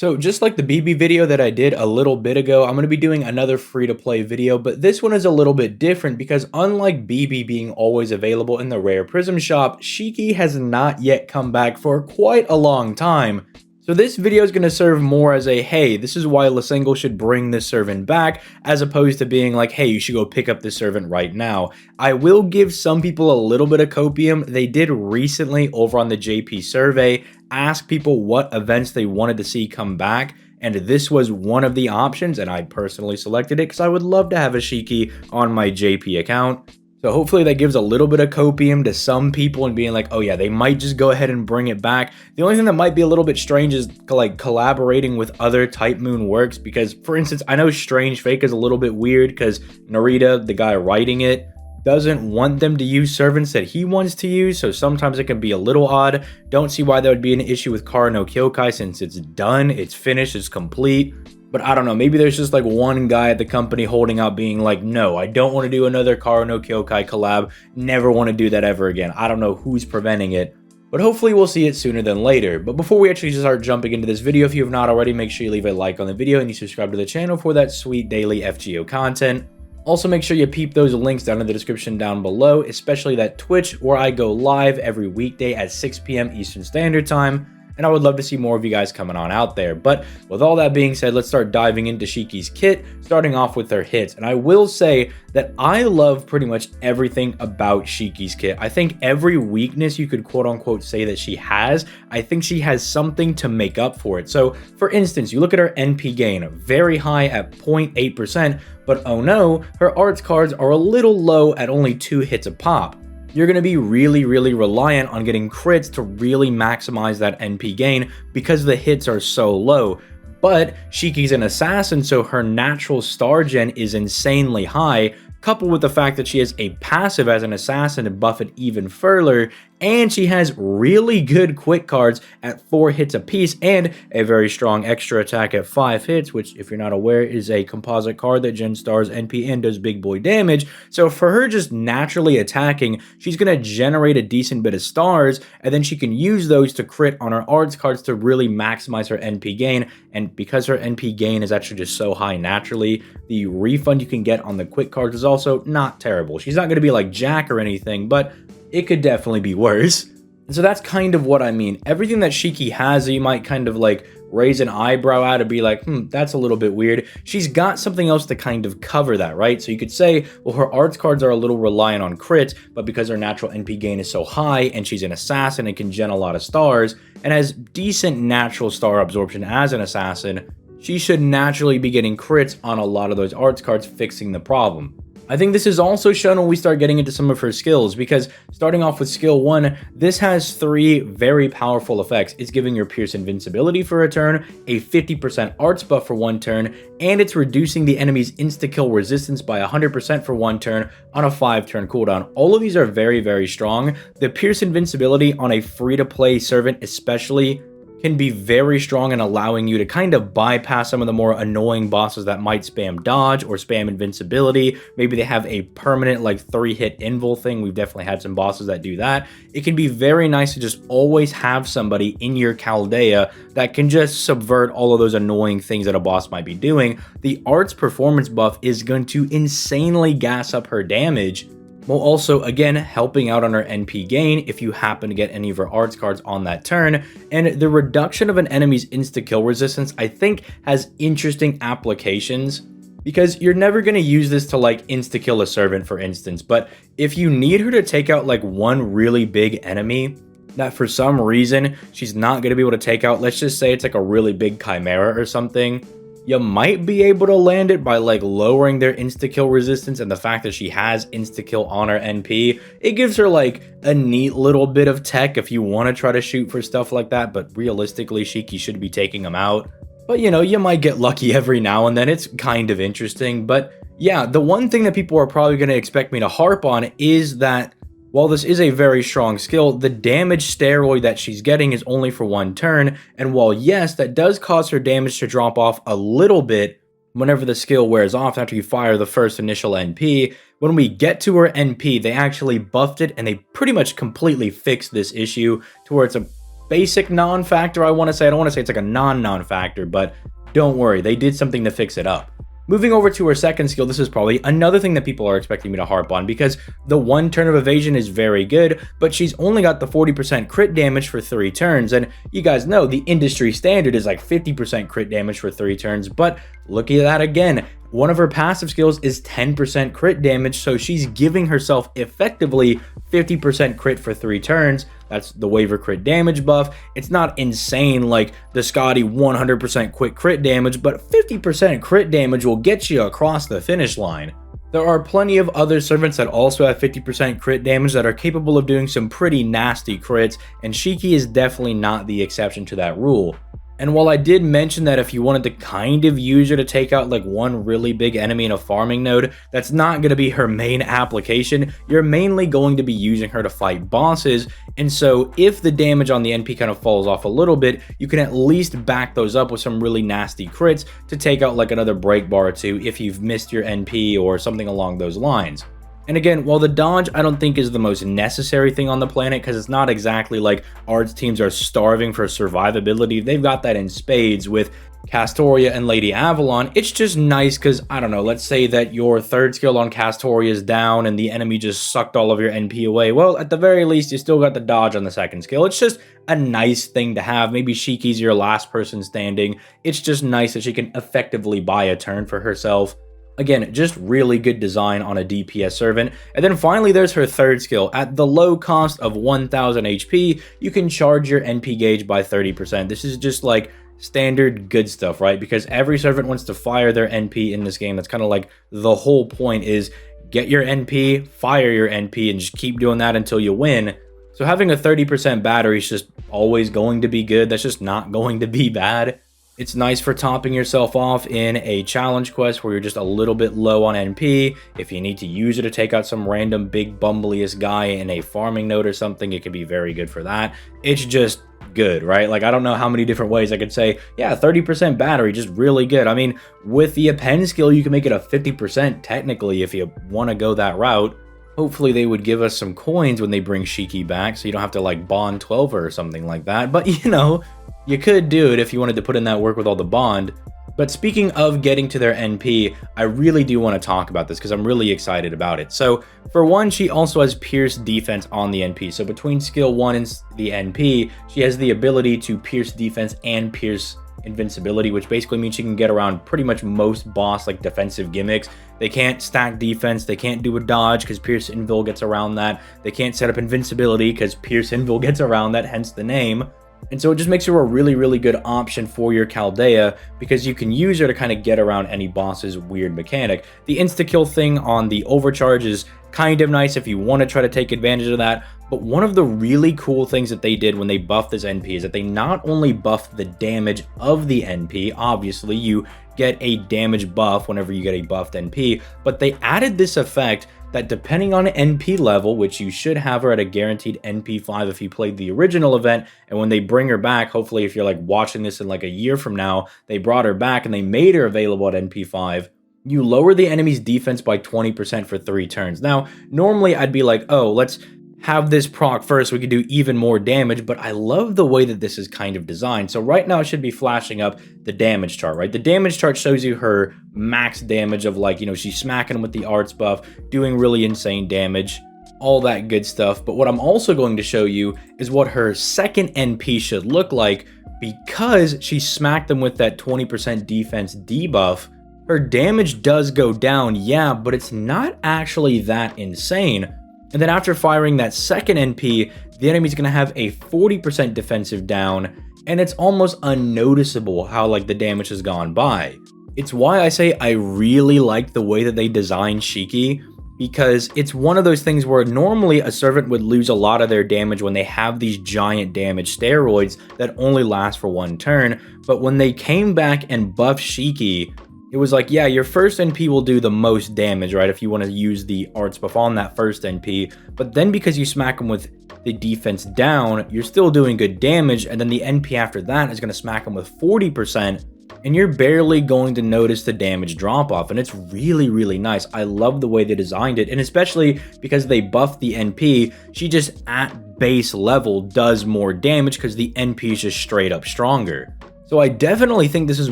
So just like the BB video that I did a little bit ago, I'm going to be doing another free-to-play video, but this one is a little bit different because unlike BB being always available in the Rare Prism shop, Shiki has not yet come back for quite a long time. So this video is going to serve more as a, hey, this is why Lasengo should bring this servant back, as opposed to being like, hey, you should go pick up this servant right now. I will give some people a little bit of copium. They did recently over on the JP survey ask people what events they wanted to see come back, and this was one of the options, and I personally selected it because I would love to have a Shiki on my JP account. So hopefully that gives a little bit of copium to some people and being like, oh yeah, they might just go ahead and bring it back. The only thing that might be a little bit strange is like collaborating with other Type Moon works, because for instance, I know Strange Fake is a little bit weird because Narita, the guy writing it, doesn't want them to use servants that he wants to use, so sometimes it can be a little odd. Don't see why that would be an issue with Kara no Kyokai since it's done, it's finished, it's complete. But I don't know, maybe there's just like one guy at the company holding out being like, no, I don't want to do another Kara no Kyokai collab, never want to do that ever again. I don't know who's preventing it, but hopefully we'll see it sooner than later. But before we actually start jumping into this video, if you have not already, make sure you leave a like on the video and you subscribe to the channel for that sweet daily FGO content. Also, make sure you peep those links down in the description down below, especially that Twitch where I go live every weekday at 6 p.m. Eastern Standard Time. And I would love to see more of you guys coming on out there. But with all that being said, let's start diving into Shiki's kit, starting off with her hits. And I will say that I love pretty much everything about Shiki's kit. I think every weakness you could quote unquote say that she has, I think she has something to make up for it. So for instance, you look at her NP gain, very high at 0.8%, but oh no, her arts cards are a little low at only 2 hits a pop. You're going to be really reliant on getting crits to really maximize that NP gain because the hits are so low. But Shiki's an assassin, so her natural star gen is insanely high, coupled with the fact that she has a passive as an assassin to buff it even further, and she has really good quick cards at 4 hits apiece and a very strong extra attack at 5 hits, which if you're not aware is a composite card that gen stars NP and does big boy damage. So for her just naturally attacking, she's going to generate a decent bit of stars, and then she can use those to crit on her arts cards to really maximize her NP gain. And because her NP gain is actually just so high naturally, the refund you can get on the quick cards is also not terrible. She's not going to be like Jack or anything, but it could definitely be worse. And so that's kind of what I mean. Everything that Shiki has that you might kind of like raise an eyebrow at and be like, that's a little bit weird. She's got something else to kind of cover that, right? So you could say, well, her arts cards are a little reliant on crits, but because her natural NP gain is so high and she's an assassin and can gen a lot of stars and has decent natural star absorption as an assassin, she should naturally be getting crits on a lot of those arts cards, fixing the problem. I think this is also shown when we start getting into some of her skills, because starting off with skill 1, this has 3 very powerful effects. It's giving your Pierce invincibility for a turn, a 50% arts buff for 1 turn, and it's reducing the enemy's insta-kill resistance by 100% for 1 turn on a 5-turn cooldown. All of these are very strong. The Pierce invincibility on a free-to-play servant especially can be very strong in allowing you to kind of bypass some of the more annoying bosses that might spam dodge or spam invincibility. Maybe they have a permanent like 3-hit invul thing. We've definitely had some bosses that do that. It can be very nice to just always have somebody in your Chaldea that can just subvert all of those annoying things that a boss might be doing. The arts performance buff is going to insanely gas up her damage, while also, again, helping out on her NP gain if you happen to get any of her arts cards on that turn. And the reduction of an enemy's insta-kill resistance, I think, has interesting applications, because you're never going to use this to, like, insta-kill a servant, for instance. But if you need her to take out, like, one really big enemy that for some reason she's not going to be able to take out, let's just say it's like a really big chimera or something, you might be able to land it by like lowering their insta-kill resistance, and the fact that she has insta-kill on her NP, it gives her like a neat little bit of tech if you want to try to shoot for stuff like that, but realistically Shiki should be taking them out. But you know, you might get lucky every now and then. It's kind of interesting. But yeah, the one thing that people are probably going to expect me to harp on is that while this is a very strong skill, the damage steroid that she's getting is only for 1 turn, and while yes, that does cause her damage to drop off a little bit whenever the skill wears off after you fire the first initial NP, when we get to her NP, they actually buffed it and they pretty much completely fixed this issue to where it's a basic non-factor, I want to say. I don't want to say it's like a non-factor, but don't worry, they did something to fix it up. Moving over to her second skill, this is probably another thing that people are expecting me to harp on, because the 1 turn of evasion is very good, but she's only got the 40% crit damage for 3 turns, and you guys know the industry standard is like 50% crit damage for 3 turns, but look at that again. One of her passive skills is 10% crit damage, so she's giving herself effectively 50% crit for 3 turns. That's the waiver crit damage buff. It's not insane like the Scotty 100% quick crit damage, but 50% crit damage will get you across the finish line. There are plenty of other servants that also have 50% crit damage that are capable of doing some pretty nasty crits, and Shiki is definitely not the exception to that rule. And while I did mention that if you wanted to kind of use her to take out like one really big enemy in a farming node, that's not going to be her main application. You're mainly going to be using her to fight bosses, and so if the damage on the NP kind of falls off a little bit, you can at least back those up with some really nasty crits to take out like another break bar or two if you've missed your NP or something along those lines. And again, while the dodge I don't think is the most necessary thing on the planet, because it's not exactly like Arts teams are starving for survivability, they've got that in spades with Castoria and Lady Avalon. It's just nice because, I don't know, let's say that your third skill on Castoria is down and the enemy just sucked all of your NP away. Well, at the very least, you still got the dodge on the second skill. It's just a nice thing to have. Maybe Shiki's your last person standing. It's just nice that she can effectively buy a turn for herself. Again, just really good design on a DPS servant. And then finally, there's her third skill. At the low cost of 1000 HP, you can charge your NP gauge by 30%. This is just like standard good stuff, right? Because every servant wants to fire their NP in this game. That's kind of like the whole point is get your NP, fire your NP, and just keep doing that until you win. So having a 30% battery is just always going to be good. That's just not going to be bad. It's nice for topping yourself off in a challenge quest where you're just a little bit low on NP. If you need to use it to take out some random big bumbliest guy in a farming node or something, it could be very good for that. It's just good, right? Like, I don't know how many different ways I could say, yeah, 30% battery, just really good. I mean, with the append skill, you can make it a 50% technically if you want to go that route. Hopefully they would give us some coins when they bring Shiki back, so you don't have to like bond 12 or something like that. But you know, you could do it if you wanted to put in that work with all the bond. But speaking of getting to their NP, I really do want to talk about this because I'm really excited about it. So for one, she also has pierce defense on the NP. So between skill 1 and the NP, she has the ability to pierce defense and pierce invincibility, which basically means she can get around pretty much most boss like defensive gimmicks. They can't stack defense, they can't do a dodge because Pierce Invul gets around that. They can't set up invincibility because Pierce Invul gets around that, hence the name. And so it just makes her a really, really good option for your Chaldea because you can use her to kind of get around any boss's weird mechanic. The insta-kill thing on the overcharge is kind of nice if you want to try to take advantage of that. But one of the really cool things that they did when they buffed this NP is that they not only buffed the damage of the NP, obviously you get a damage buff whenever you get a buffed NP, but they added this effect that depending on NP level, which you should have her at a guaranteed NP 5 if you played the original event, and when they bring her back, hopefully if you're like watching this in like a year from now, they brought her back and they made her available at NP 5, you lower the enemy's defense by 20% for 3 turns. Now, normally I'd be like, oh, let's have this proc first so we can do even more damage, but I love the way that this is kind of designed. So right now it should be flashing up the damage chart, right? The damage chart shows you her max damage of like, you know, she's smacking with the arts buff, doing really insane damage, all that good stuff. But what I'm also going to show you is what her second NP should look like because she smacked them with that 20% defense debuff. Her damage does go down, yeah, but it's not actually that insane. And then after firing that second NP, the enemy's going to have a 40% defensive down, and it's almost unnoticeable how like the damage has gone by. It's why I say I really like the way that they designed Shiki, because it's one of those things where normally a servant would lose a lot of their damage when they have these giant damage steroids that only last for 1 turn, but when they came back and buffed Shiki, it was like, yeah, your first NP will do the most damage, right, if you want to use the arts buff on that first NP, but then because you smack them with the defense down, you're still doing good damage, and then the NP after that is going to smack them with 40%, and you're barely going to notice the damage drop off, and it's really, really nice. I love the way they designed it, and especially because they buffed the NP, she just at base level does more damage because the NP is just straight up stronger. So I definitely think this is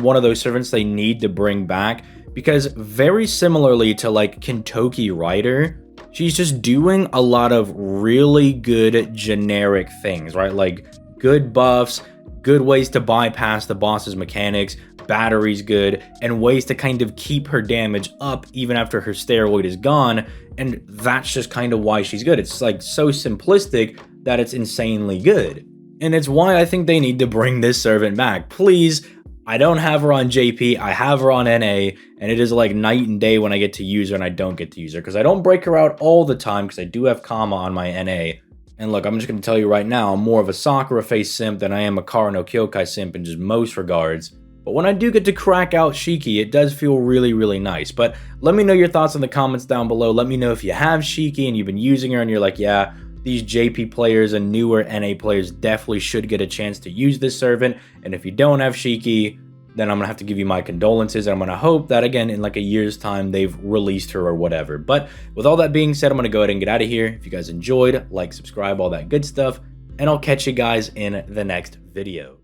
one of those servants they need to bring back, because very similarly to like Kintoki Rider, she's just doing a lot of really good generic things, right? Like good buffs, good ways to bypass the boss's mechanics, battery's good, and ways to kind of keep her damage up even after her steroid is gone, and that's just kind of why she's good. It's like so simplistic that it's insanely good. And it's why I think they need to bring this servant back. Please, I don't have her on JP, I have her on NA, and it is like night and day when I get to use her and I don't get to use her, because I don't break her out all the time because I do have Kama on my NA. And look, I'm just going to tell you right now, I'm more of a Sakura face simp than I am a Kara no Kyokai simp in just most regards. But when I do get to crack out Shiki, it does feel really, really nice. But let me know your thoughts in the comments down below. Let me know if you have Shiki and you've been using her and you're like, yeah, these JP players and newer NA players definitely should get a chance to use this servant. And if you don't have Shiki, then I'm going to have to give you my condolences. And I'm going to hope that, again, in like a year's time, they've released her or whatever. But with all that being said, I'm going to go ahead and get out of here. If you guys enjoyed, like, subscribe, all that good stuff. And I'll catch you guys in the next video.